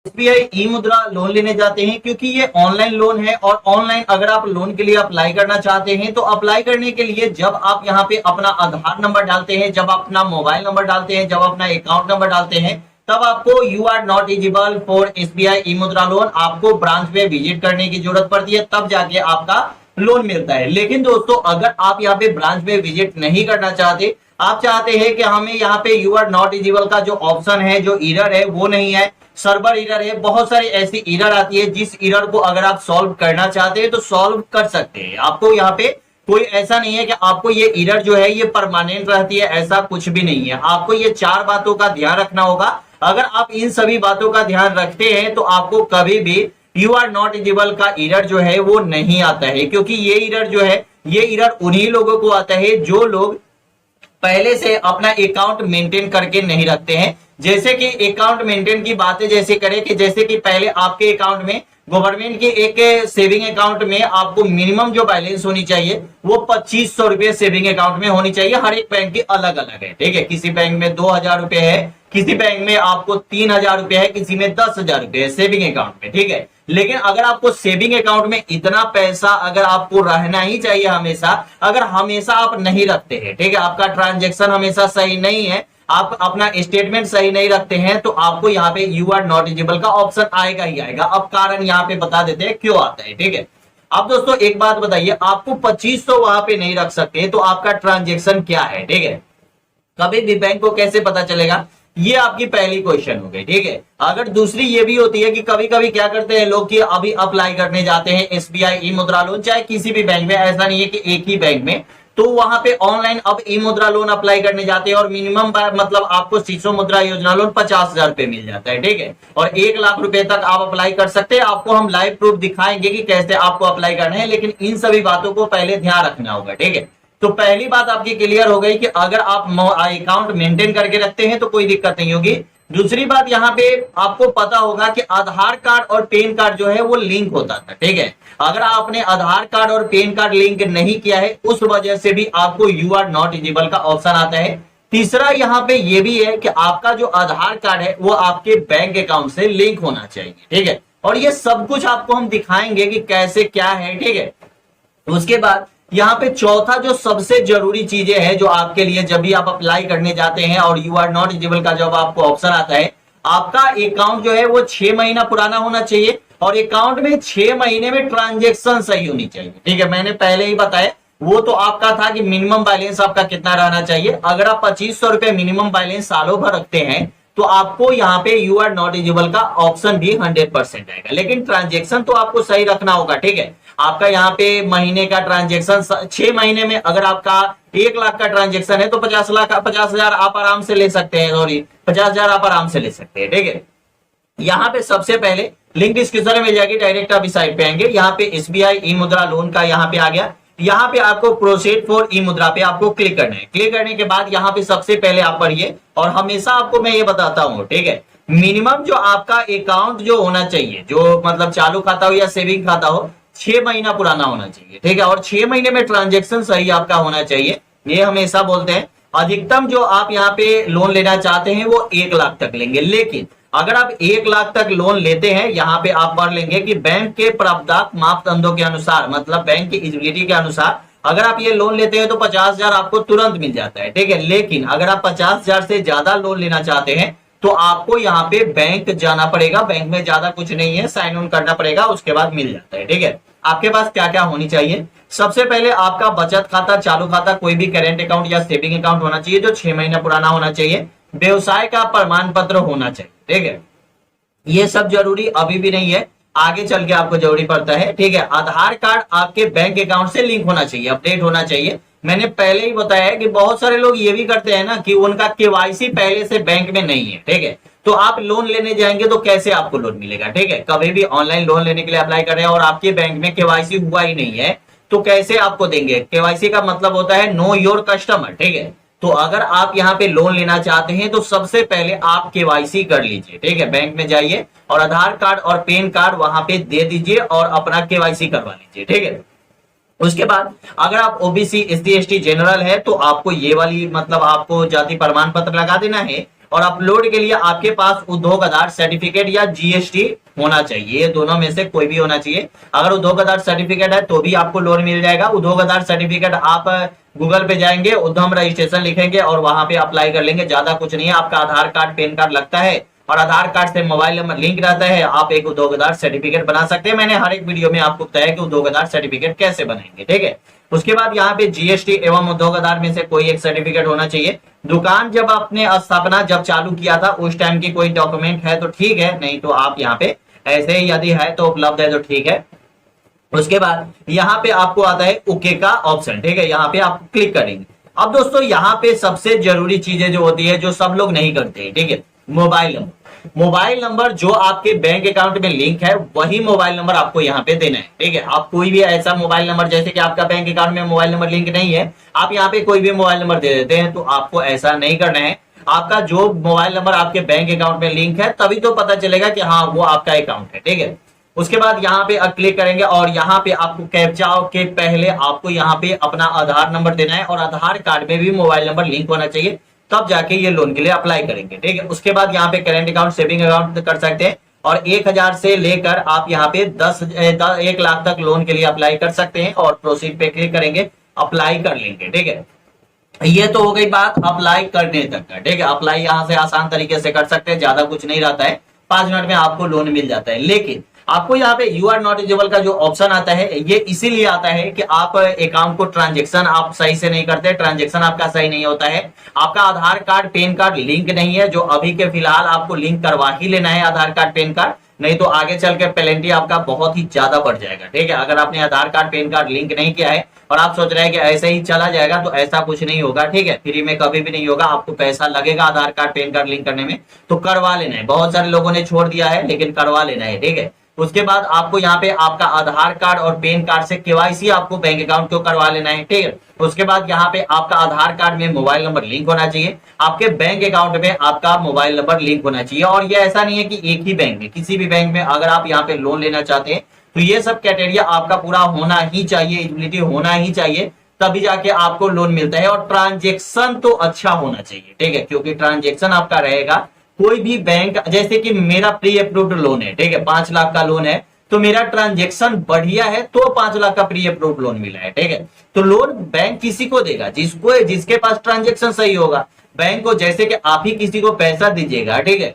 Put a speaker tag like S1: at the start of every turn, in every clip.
S1: SBI e Mudra loan लेने जाते हैं, क्योंकि ये ऑनलाइन लोन है और ऑनलाइन अगर आप लोन के लिए अप्लाई करना चाहते हैं तो अप्लाई करने के लिए जब आप यहाँ पे अपना आधार नंबर डालते हैं, जब अपना मोबाइल नंबर डालते हैं, जब अपना अकाउंट नंबर डालते हैं, तब आपको you are not eligible for SBI e Mudra loan, आपको ब्रांच में विजिट करने की जरूरत पड़ती है, तब जाके आपका लोन मिलता है। लेकिन दोस्तों अगर आप यहाँ पे ब्रांच में विजिट नहीं करना चाहते, आप चाहते हैं कि हमें यहाँ पे यू आर नॉट एलिजिबल का जो ऑप्शन है, जो एरर है वो नहीं है, सर्वर एरर है, बहुत सारी ऐसी एरर आती है जिस एरर को अगर आप सॉल्व करना चाहते हैं तो सॉल्व कर सकते हैं। आपको यहाँ पे कोई ऐसा नहीं है कि आपको ये एरर जो है ये परमानेंट रहती है, ऐसा कुछ भी नहीं है। आपको ये 4 बातों का ध्यान रखना होगा। अगर आप इन सभी बातों का ध्यान रखते हैं तो आपको कभी भी यू आर नॉट एलिजिबल का एरर जो है वो नहीं आता है, क्योंकि ये एरर जो है ये एरर उन्हीं लोगों को आता है जो लोग पहले से अपना अकाउंट मेंटेन करके नहीं रखते हैं। जैसे कि अकाउंट मेंटेन की बातें जैसे करें कि जैसे कि पहले आपके अकाउंट में गवर्नमेंट के एक सेविंग अकाउंट में आपको मिनिमम जो बैलेंस होनी चाहिए वो 2500 रुपए सेविंग अकाउंट में होनी चाहिए। हर एक बैंक की अलग अलग है, ठीक है। किसी बैंक में 2000 रुपए है, किसी बैंक में आपको 3000 रुपए है, किसी में 10,000 रुपए है सेविंग अकाउंट में, ठीक है। लेकिन अगर आपको सेविंग अकाउंट में इतना पैसा अगर आपको रहना ही चाहिए हमेशा, अगर हमेशा आप नहीं रखते हैं, ठीक है, आपका ट्रांजेक्शन हमेशा सही नहीं है, आप अपना स्टेटमेंट सही नहीं रखते हैं, तो आपको यहाँ पे यू आर नॉट एलिजिबल का ऑप्शन आएगा ही आएगा। अब कारण यहाँ पे बता देते हैं क्यों आता है, ठीक है। अब दोस्तों एक बात बताइए, आपको 2500 वहां पे नहीं रख सकते तो आपका ट्रांजेक्शन क्या है, ठीक है। कभी भी बैंक को कैसे पता चलेगा, ये आपकी पहली क्वेश्चन हो गई, ठीक है। अगर दूसरी ये भी होती है कि कभी कभी क्या करते हैं लोग कि अभी अप्लाई करने जाते हैं एसबीआई ई मुद्रा लोन, चाहे किसी भी बैंक में, ऐसा नहीं है कि एक ही बैंक में, तो वहां पे ऑनलाइन अब ई मुद्रा लोन अप्लाई करने जाते हैं और मिनिमम मतलब आपको शिशु मुद्रा योजना लोन 50,000 रुपए मिल जाता है, ठीक है। और 1 लाख रुपए तक आप अप्लाई कर सकते हैं। आपको हम लाइव प्रूफ दिखाएंगे कि कैसे आपको अप्लाई करना है, लेकिन इन सभी बातों को पहले ध्यान रखना होगा, ठीक है। तो पहली बात आपकी क्लियर हो गई कि अगर आप अकाउंट मेंटेन करके रखते हैं तो कोई दिक्कत नहीं होगी। दूसरी बात यहाँ पे आपको पता होगा कि आधार कार्ड और पैन कार्ड जो है वो लिंक होता था, ठीक है। अगर आपने आधार कार्ड और पैन कार्ड लिंक नहीं किया है उस वजह से भी आपको यू आर नॉट एलिजिबल का ऑप्शन आता है। तीसरा यहाँ पे ये भी है कि आपका जो आधार कार्ड है वो आपके बैंक अकाउंट से लिंक होना चाहिए, ठीक है। और ये सब कुछ आपको हम दिखाएंगे कि कैसे क्या है, ठीक है। उसके बाद यहाँ पे चौथा जो सबसे जरूरी चीजें हैं जो आपके लिए जब भी आप अप्लाई करने जाते हैं और यू आर नॉट एलिजिबल का जब आपको ऑप्शन आता है, आपका अकाउंट जो है वो 6 महीना पुराना होना चाहिए और अकाउंट में 6 महीने में ट्रांजेक्शन सही होनी चाहिए, ठीक है। मैंने पहले ही बताया, वो तो आपका था कि मिनिमम बैलेंस आपका कितना रहना चाहिए। अगर आप 2500 रुपए मिनिमम बैलेंस सालों भर रखते हैं तो आपको यहाँ पे यू आर नॉट एलिजिबल का ऑप्शन भी 100% आएगा, लेकिन ट्रांजेक्शन तो आपको सही रखना होगा, ठीक है। आपका यहाँ पे महीने का ट्रांजेक्शन 6 महीने में अगर आपका 1 लाख का ट्रांजेक्शन है तो 50,000 आप आराम से ले सकते हैं, सॉरी 50,000 आप आराम से ले सकते हैं, ठीक है। यहाँ पे सबसे पहले लिंक डिस्क्रिप्शन में मिल जाएगी, डायरेक्ट आप इस साइट पे आएंगे, यहाँ पे एसबीआई ई मुद्रा लोन का यहाँ पे आ गया। यहाँ पे आपको प्रोसीड फॉर ई मुद्रा पे आपको क्लिक करना है। क्लिक करने के बाद यहाँ पे सबसे पहले आप पढ़िए, और हमेशा आपको मैं ये बताता हूँ, ठीक है, मिनिमम जो आपका अकाउंट जो होना चाहिए, जो मतलब चालू खाता हो या सेविंग खाता हो, 6 महीना पुराना होना चाहिए, ठीक है। और 6 महीने में ट्रांजेक्शन सही आपका होना चाहिए, ये हमेशा बोलते हैं। अधिकतम जो आप यहाँ पे लोन लेना चाहते हैं वो 1 लाख तक लेंगे, लेकिन अगर आप 1 लाख तक लोन लेते हैं, यहाँ पे आप पढ़ लेंगे कि बैंक के प्रावधान मापदंडों के अनुसार, मतलब बैंक की एलिजिबिलिटी के अनुसार अगर आप ये लोन लेते हैं तो 50,000 आपको तुरंत मिल जाता है, ठीक है। लेकिन अगर आप 50,000 से ज्यादा लोन लेना चाहते हैं तो आपको यहाँ पे बैंक जाना पड़ेगा। बैंक में ज्यादा कुछ नहीं है, साइन ऑन करना पड़ेगा, उसके बाद मिल जाता है, ठीक है। आपके पास क्या क्या होनी चाहिए, सबसे पहले आपका बचत खाता, चालू खाता, कोई भी करेंट अकाउंट या सेविंग अकाउंट होना चाहिए जो 6 महीना पुराना होना चाहिए। व्यवसाय का प्रमाण पत्र होना चाहिए, ठीक है। ये सब जरूरी अभी भी नहीं है, आगे चल के आपको जरूरी पड़ता है, ठीक है। आधार कार्ड आपके बैंक अकाउंट से लिंक होना चाहिए, अपडेट होना चाहिए। मैंने पहले ही बताया कि बहुत सारे लोग ये भी करते हैं ना कि उनका केवाईसी पहले से बैंक में नहीं है, ठीक है। तो आप लोन लेने जाएंगे तो कैसे आपको लोन मिलेगा, ठीक है। कभी भी ऑनलाइन लोन लेने के लिए अप्लाई कर रहे हैं और आपके बैंक में केवाईसी हुआ ही नहीं है तो कैसे आपको देंगे। केवाईसी का मतलब होता है नो योर कस्टमर, ठीक है। तो अगर आप यहाँ पे लोन लेना चाहते हैं तो सबसे पहले आप केवाईसी कर लीजिए, ठीक है। बैंक में जाइए और आधार कार्ड और पैन कार्ड वहां पे दे दीजिए और अपना केवाईसी करवा लीजिए, ठीक है। उसके बाद अगर आप ओबीसी, एससी, एसटी, जनरल है तो आपको ये वाली मतलब आपको जाति प्रमाण पत्र लगा देना है और अपलोड के लिए आपके पास उद्योग आधार सर्टिफिकेट या जीएसटी होना चाहिए। ये दोनों में से कोई भी होना चाहिए। अगर उद्योग आधार सर्टिफिकेट है तो भी आपको लोन मिल जाएगा। उद्योग आधार सर्टिफिकेट आप गूगल पे जाएंगे, उद्यम रजिस्ट्रेशन लिखेंगे और वहां पे अप्लाई कर लेंगे। ज्यादा कुछ नहीं है, आपका आधार कार्ड पैन कार्ड लगता है और आधार कार्ड से मोबाइल नंबर लिंक रहता है, आप एक उद्योग आधार सर्टिफिकेट बना सकते हैं। मैंने हर एक वीडियो में आपको बताया कि उद्योग आधार सर्टिफिकेट कैसे बनाएंगे, ठीक है। उसके बाद यहाँ पे जीएसटी एवं उद्योग आधार में से कोई एक सर्टिफिकेट होना चाहिए। दुकान जब आपने स्थापना जब चालू किया था उस टाइम की कोई डॉक्यूमेंट है तो ठीक है, नहीं तो आप यहाँ पे ऐसे यदि है तो उपलब्ध है तो ठीक है। उसके बाद यहाँ पे आपको आता है ओके का ऑप्शन, ठीक है, यहाँ पे आप क्लिक करेंगे। अब दोस्तों यहाँ पे सबसे जरूरी चीजें जो होती है जो सब लोग नहीं करते, ठीक है, मोबाइल नंबर। मोबाइल नंबर जो आपके बैंक अकाउंट में लिंक है वही मोबाइल नंबर आपको यहाँ पे देना है, ठीक है। आप कोई भी ऐसा मोबाइल नंबर, जैसे कि आपका बैंक अकाउंट में मोबाइल नंबर लिंक नहीं है, आप यहाँ पे कोई भी मोबाइल नंबर दे देते हैं, तो आपको ऐसा नहीं करना है। आपका जो मोबाइल नंबर आपके बैंक अकाउंट में लिंक है तभी तो पता चलेगा कि हाँ वो आपका अकाउंट है, ठीक है। उसके बाद यहाँ पे क्लिक करेंगे और यहाँ पे आपको कैप्चा के पहले आपको यहाँ पे अपना आधार नंबर देना है और आधार कार्ड में भी मोबाइल नंबर लिंक होना चाहिए, तब जाके ये लोन के लिए अप्लाई करेंगे, ठीक है। उसके बाद यहाँ पे करेंट अकाउंट, सेविंग अकाउंट कर सकते हैं और 1000 से लेकर आप यहाँ पे 1 लाख तक लोन के लिए अप्लाई कर सकते हैं और प्रोसीड पे क्लिक करेंगे, अप्लाई कर लेंगे, ठीक है। ये तो हो गई बात अप्लाई करने तक का, ठीक है। अप्लाई यहाँ से आसान तरीके से कर सकते हैं, ज्यादा कुछ नहीं रहता है, 5 मिनट में आपको लोन मिल जाता है। लेकिन आपको यहाँ पे यू आर नॉट एलिजिबल का जो ऑप्शन आता है ये इसीलिए आता है कि आप अकाउंट को ट्रांजेक्शन आप सही से नहीं करते, ट्रांजेक्शन आपका सही नहीं होता है, आपका आधार कार्ड पैन कार्ड लिंक नहीं है, जो अभी के फिलहाल आपको लिंक करवा ही लेना है आधार कार्ड पैन कार्ड, नहीं तो आगे चल के पेनल्टी आपका बहुत ही ज्यादा बढ़ जाएगा, ठीक है। अगर आपने आधार कार्ड पैन कार्ड लिंक नहीं किया है और आप सोच रहे हैं कि ऐसे ही चला जाएगा, तो ऐसा कुछ नहीं होगा, ठीक है। फ्री में कभी भी नहीं होगा, आपको पैसा लगेगा आधार कार्ड पैन कार्ड लिंक करने में, तो करवा लेना है। बहुत सारे लोगों ने छोड़ दिया है लेकिन करवा लेना है, ठीक है। उसके बाद आपको यहाँ पे आपका आधार कार्ड और पैन कार्ड से केवाईसी आपको बैंक अकाउंट को करवा लेना है, ठीक है। उसके बाद यहाँ पे आपका आधार कार्ड में मोबाइल नंबर लिंक होना चाहिए, आपके बैंक अकाउंट में आपका मोबाइल नंबर लिंक होना चाहिए। और ये ऐसा नहीं है कि एक ही बैंक में, किसी भी बैंक में अगर आप यहाँ पे लोन लेना चाहते हैं तो ये सब क्राइटेरिया आपका पूरा होना ही चाहिए, एलिजिबिलिटी होना ही चाहिए, तभी जाके आपको लोन मिलता है। और ट्रांजेक्शन तो अच्छा होना चाहिए, ठीक है, क्योंकि ट्रांजेक्शन आपका रहेगा। कोई भी बैंक, जैसे कि मेरा प्री अप्रूव्ड लोन है, ठीक है, 5 लाख का लोन है, तो मेरा ट्रांजेक्शन बढ़िया है तो 5 लाख का प्री अप्रूव्ड लोन मिला है, ठीक है। तो लोन बैंक किसी को देगा जिसके पास ट्रांजेक्शन सही होगा। बैंक को, जैसे कि आप ही किसी को पैसा दीजिएगा, ठीक है,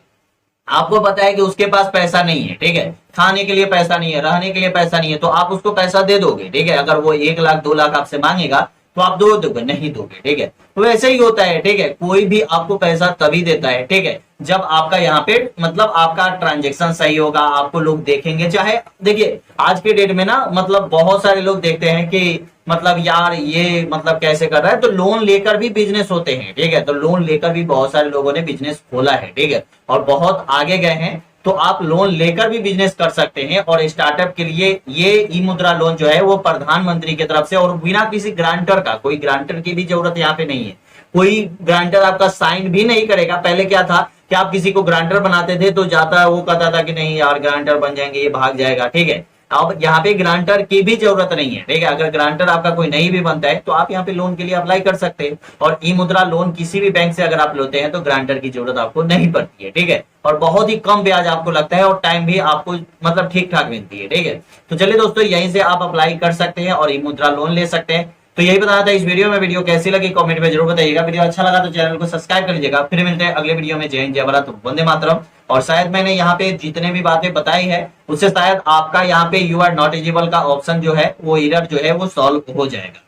S1: आपको पता है कि उसके पास पैसा नहीं है, ठीक है, खाने के लिए पैसा नहीं है, रहने के लिए पैसा नहीं है, तो आप उसको पैसा दे दोगे, ठीक है। अगर वो 1 लाख 2 लाख आपसे मांगेगा तो आप दो दोगे, नहीं दोगे, ठीक है। तो ऐसे ही होता है, ठीक है, कोई भी आपको पैसा तभी देता है, ठीक है, जब आपका यहाँ पे मतलब आपका ट्रांजेक्शन सही होगा, आपको लोग देखेंगे। चाहे देखिए आज के डेट में ना मतलब बहुत सारे लोग देखते हैं कि मतलब यार ये मतलब कैसे कर रहा है, तो लोन लेकर भी बिजनेस होते हैं, ठीक है। तो लोन लेकर भी बहुत सारे लोगों ने बिजनेस खोला है, ठीक है, और बहुत आगे गए हैं। तो आप लोन लेकर भी बिजनेस कर सकते हैं। और स्टार्टअप के लिए ये ई मुद्रा लोन जो है वो प्रधानमंत्री की तरफ से, और बिना किसी ग्रांटर का, कोई ग्रांटर की भी जरूरत यहाँ पे नहीं है, कोई ग्रांटर आपका साइन भी नहीं करेगा। पहले क्या था कि आप किसी को ग्रांटर बनाते थे तो जाता वो कहता था कि नहीं यार ग्रांटर बन जाएंगे, ये भाग जाएगा, ठीक है। अब यहाँ पे ग्रांटर की भी जरूरत नहीं है, ठीक है। अगर ग्रांटर आपका कोई नहीं भी बनता है तो आप यहाँ पे लोन के लिए अप्लाई कर सकते हैं। और ई मुद्रा लोन किसी भी बैंक से अगर आप लेते हैं तो ग्रांटर की जरूरत आपको नहीं पड़ती है, ठीक है। और बहुत ही कम ब्याज आपको लगता है और टाइम भी आपको मतलब ठीक ठाक मिलती है, ठीक है। तो चलिए दोस्तों, यहीं से आप अप्लाई कर सकते हैं और ई मुद्रा लोन ले सकते हैं। तो यही बताना था इस वीडियो में। वीडियो कैसी लगी कमेंट में जरूर बताइएगा। वीडियो अच्छा लगा तो चैनल को सब्सक्राइब कर लीजिएगा। फिर मिलते हैं अगले वीडियो में। जय हिंद, जय भारत, वंदे मातरम। और शायद मैंने यहाँ पे जितने भी बातें बताई है उससे शायद आपका यहाँ पे यू आर नॉट एलिजिबल का ऑप्शन जो है वो एरर जो है वो सॉल्व हो जाएगा।